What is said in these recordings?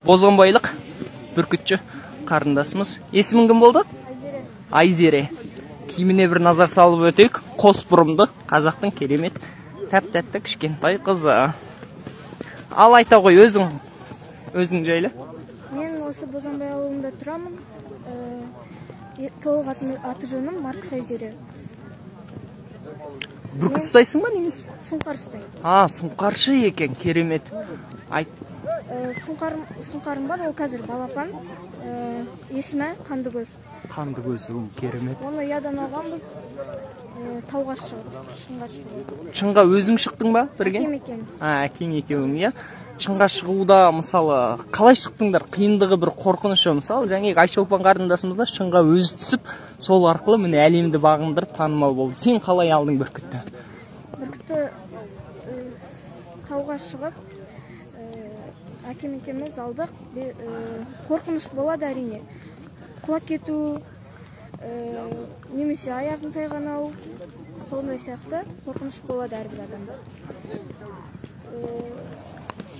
Бозғанбайлық бүркітші қарындасымыз. Есімің кім болды? Айзере. Киіміне бір назар салып өтейік. Қос бұрымды қазақтың керемет тәп-тәтті кішкентай қызы. Ал айта ғой өзің жайлы. Мен осы Бозғанбай ауылында тұрамын. Толық аты жөнім Маркс Айзере. Бүркіт ұстайсың ба немес? Сұңқар ұстаймын. Сұңқаршы екен, керемет. Сұңқарым бар, ол қазір балапан. Есімі Қандыгөз. Қандыгөз, керемет. Оны ұядан алғанбыз, тауға шыңға шығып. Шыңға өзің шықтың ба бірге? Әкем екеуміз. Әкең екеуің, иә. Шыңға шығуда, мысалы, қалай шықтыңдар? Қиындығы бір қорқынышы, мысалы, жаңағы Айшолпан қарындасымызда шыңға өзі түсіп, сол арқылы міне әлемді бағындырып танымал болды. Сен қалай алдың бүркітті? Бүркітті тауға шығып, әкем екеуміз алдық. Қорқыныш болады әрине. Құлап кету, немесе аяғын тайған ау, сондай сияқты қорқыныш болады әрбір адамда.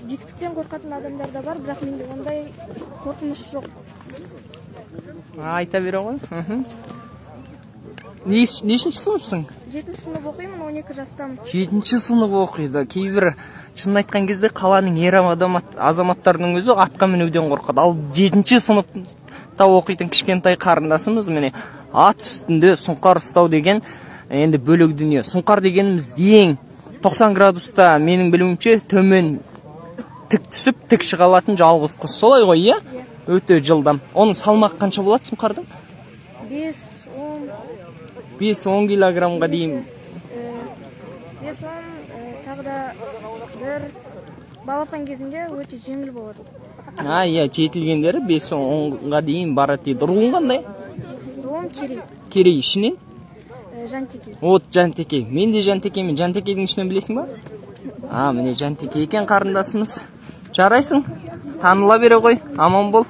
Биіктіктен қорқатын адамдар да бар, бірақ менде ондай қорқыныш жоқ. Айта бере ғой. Нешінші сыныпсың? 7-ші сынып оқимын, 12 жастамын. 7-ші сынып оқиды. Кейбір шын айтқан кезде қаланың ер азаматтарының өзі атқа мінуден қорқады. Ал 7-ші сыныпта оқитын кішкентай қарындасымыз міне ат үстінде сұңқар ұстау деген енді бөлек дүние. Сұңқар дегеніміз ең 90 градуста менің білуімше төмен тік түсіп, тік шыға алатын жалғыз құс. Солай ғой, иә? Өте жылдам. Оның салмақ қанша болады сұңқардың? 5-10 килограммға дейін. 5-10, тағы да бір балапан кезінде өте жеңіл болады. Иә, жетілгендері 5-10-ға дейін барады дейді. Руын қандай? Руым Керей. Керей ішінен? Жантекей. Жантекей. Мен де Жантекеймін. Жантекейдің ішінен білесің ба? Міне Жантекей екен қарындасымыз. Жарайсың, таныла бере ғой, аман бол.